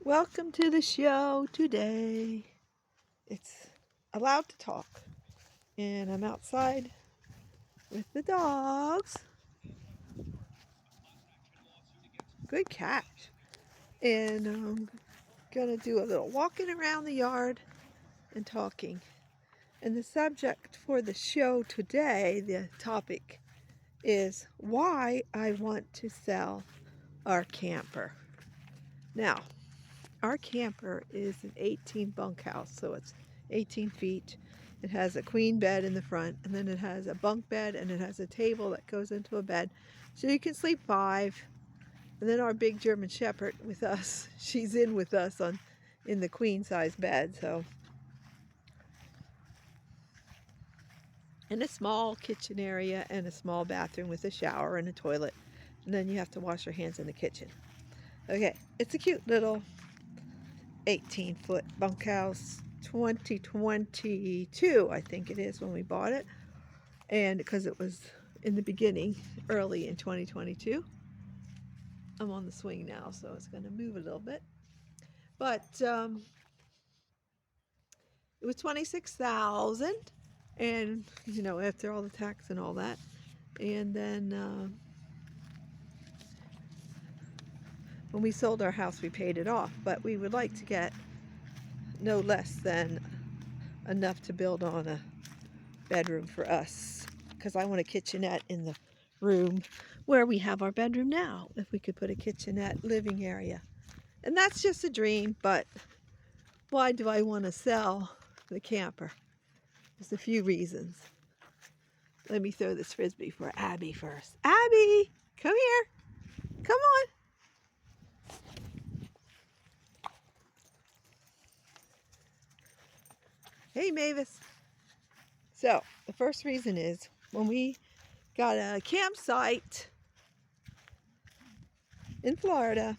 Welcome to the show today. It's allowed to talk, and I'm outside with the dogs. Good catch. And I'm gonna do a little walking around the yard and talking. And the subject for the show today, the topic, is why I want to sell our camper. Now, our camper is an 18 bunkhouse, so it's 18 feet. It has a queen bed in the front, and then it has a bunk bed, and it has a table that goes into a bed. So you can sleep 5. And then our big German Shepherd with us, she's in with us in the queen size bed. So, and a small kitchen area and a small bathroom with a shower and a toilet. And then you have to wash your hands in the kitchen. Okay, it's a cute little 18-foot bunkhouse, 2022 I think it is when we bought it, and because it was in the beginning early in 2022. I'm on the swing now, so it's going to move a little bit, but it was 26,000, and after all the tax and all that, and then when we sold our house we paid it off, but we would like to get no less than enough to build on a bedroom for us, because I want a kitchenette in the room where we have our bedroom now. If we could put a kitchenette living area, and that's just a dream. But why do I want to sell the camper? There's a few reasons. Let me throw this frisbee for Abby first. Abby, come here. Come on. Hey, Mavis. So the first reason is when we got a campsite in Florida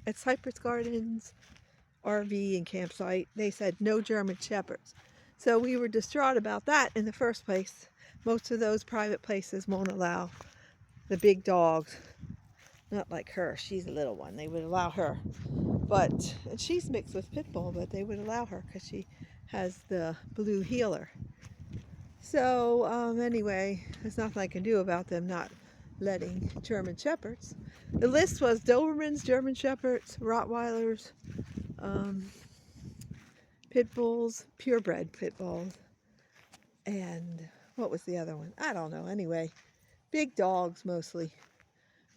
at Cypress Gardens RV and campsite, they said no German Shepherds. So we were distraught about that in the first place. Most of those private places won't allow the big dogs. Not like her, she's a little one. They would allow her. And she's mixed with pit bull, but they would allow her because she has the blue heeler. So anyway, there's nothing I can do about them not letting German Shepherds. The list was Dobermans, German Shepherds, Rottweilers, pit bulls, purebred pit bulls, and what was the other one? I don't know. Anyway, big dogs mostly.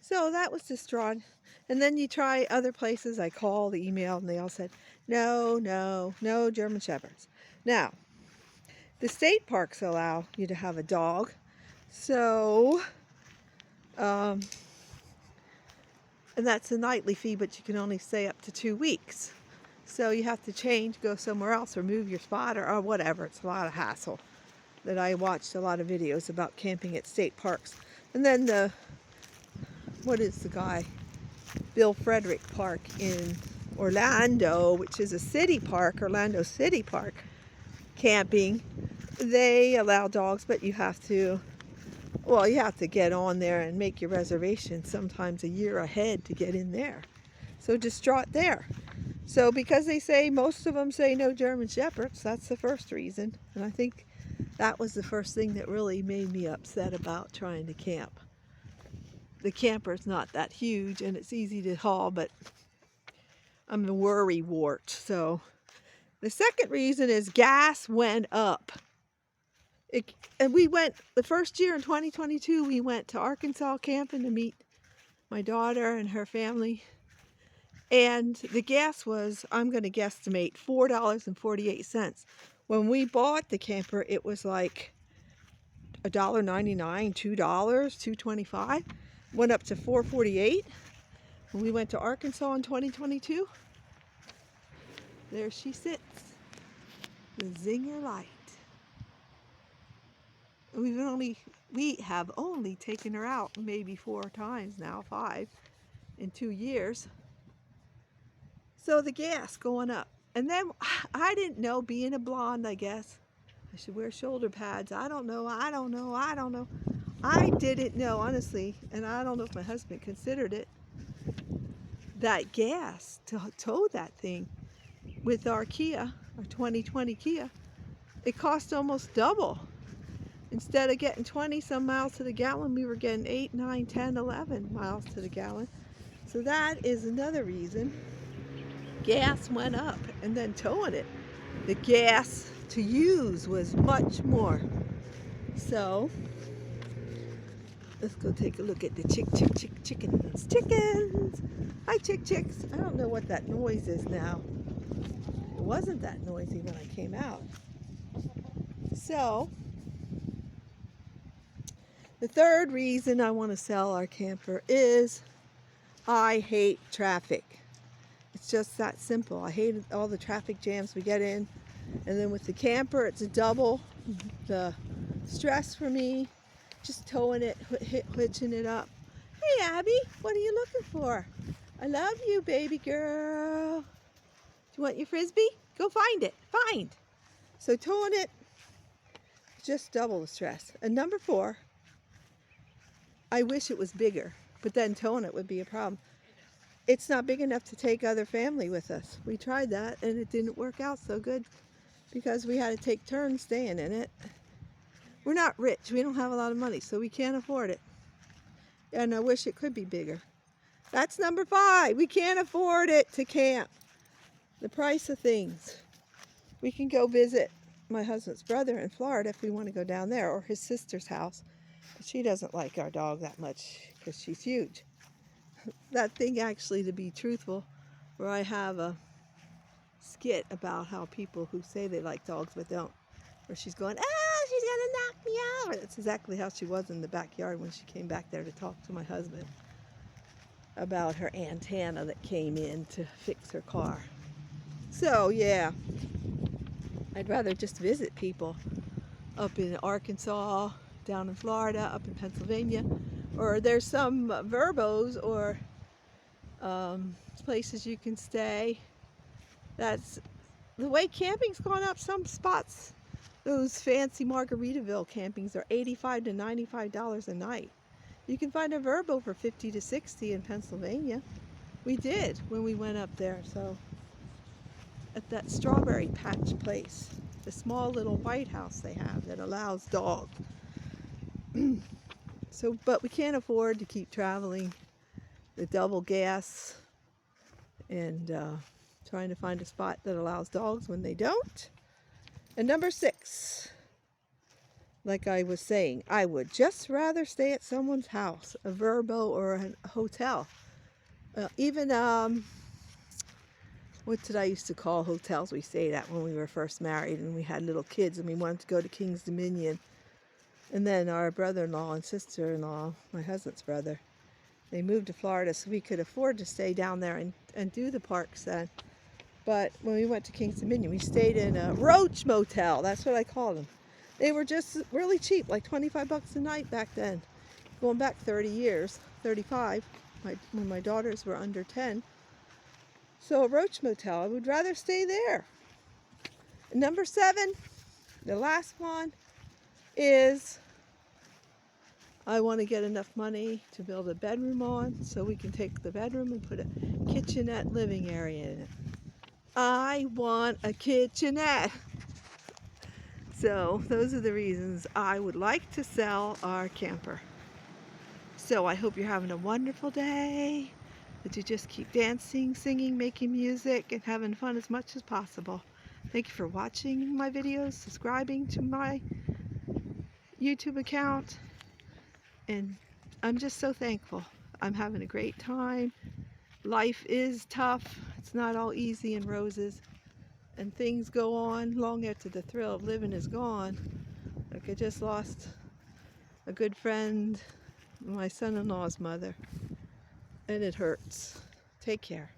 So that was distraught. And then you try other places. I called, emailed, and they all said, no, no, no German Shepherds. Now, the state parks allow you to have a dog. So, and that's a nightly fee, but you can only stay up to 2 weeks. So you have to change, go somewhere else, or move your spot, or whatever. It's a lot of hassle. That I watched a lot of videos about camping at state parks. And then what is the guy? Bill Frederick Park in Orlando, which is a city park, Orlando City Park, camping. They allow dogs, but you have to get on there and make your reservation sometimes a year ahead to get in there. So distraught there. So because they say, most of them say no German Shepherds, that's the first reason. And I think that was the first thing that really made me upset about trying to camp. The camper's not that huge and it's easy to haul, but I'm a worrywart. So the second reason is gas went up. And we went, the first year in 2022, we went to Arkansas camping to meet my daughter and her family. And the gas was, I'm going to guesstimate, $4.48. When we bought the camper, it was like $1.99, $2, $2.25. Went up to $4.48. When we went to Arkansas in 2022, there she sits, the Zinger Light. We have only taken her out maybe 4 times now, 5 in 2 years. So the gas going up. And then I didn't know, being a blonde, I guess I should wear shoulder pads. I don't know. I didn't know, honestly, and I don't know if my husband considered it, that gas to tow that thing with our Kia, our 2020 Kia. It cost almost double. Instead of getting 20 some miles to the gallon, we were getting 8, 9, 10, 11 miles to the gallon. So that is another reason gas went up. And then towing it, the gas to use was much more. So let's go take a look at the chickens. Chickens! Hi, chicks. I don't know what that noise is now. It wasn't that noisy when I came out. So the third reason I want to sell our camper is I hate traffic. It's just that simple. I hate all the traffic jams we get in. And then with the camper, it's a double the stress for me. Just towing it, hitching it up. Hey, Abby, what are you looking for? I love you, baby girl. Do you want your Frisbee? Go find it. Find. So towing it, just double the stress. And number 4, I wish it was bigger, but then towing it would be a problem. It's not big enough to take other family with us. We tried that and it didn't work out so good because we had to take turns staying in it. We're not rich. We don't have a lot of money, so we can't afford it. And I wish it could be bigger. That's number 5. We can't afford it to camp. The price of things. We can go visit my husband's brother in Florida if we want to go down there, or his sister's house. But she doesn't like our dog that much because she's huge. That thing, actually, to be truthful, where I have a skit about how people who say they like dogs but don't, where she's going, she's gonna knock me out. That's exactly how she was in the backyard when she came back there to talk to my husband about her antenna that came in to fix her car. So yeah, I'd rather just visit people up in Arkansas, down in Florida, up in Pennsylvania, or there's some Verbos or places you can stay. That's the way camping's gone up. Some spots, those fancy Margaritaville campings, are $85 to $95 a night. You can find a Verbo for $50 to $60 in Pennsylvania. We did when we went up there. So at that Strawberry Patch place, the small little white house they have that allows dogs. So, but we can't afford to keep traveling the double gas and trying to find a spot that allows dogs when they don't. And number 6, like I was saying, I would just rather stay at someone's house, a Verbo or a hotel. Even, what did I used to call hotels we stayed at when we were first married and we had little kids and we wanted to go to King's Dominion. And then our brother-in-law and sister-in-law, my husband's brother, they moved to Florida so we could afford to stay down there and do the parks then. But when we went to King's Dominion, we stayed in a Roach Motel. That's what I called them. They were just really cheap, like 25 bucks a night back then. Going back 30 years, 35, when my daughters were under 10. So a Roach Motel, I would rather stay there. And number 7, the last one, is I want to get enough money to build a bedroom on so we can take the bedroom and put a kitchenette living area in it. I want a kitchenette. So those are the reasons I would like to sell our camper. So I hope you're having a wonderful day, that you just keep dancing, singing, making music, and having fun as much as possible. Thank you for watching my videos, subscribing to my YouTube account, and I'm just so thankful. I'm having a great time. Life is tough. It's not all easy and roses, and things go on long after the thrill of living is gone. Like I just lost a good friend, my son-in-law's mother, and it hurts. Take care.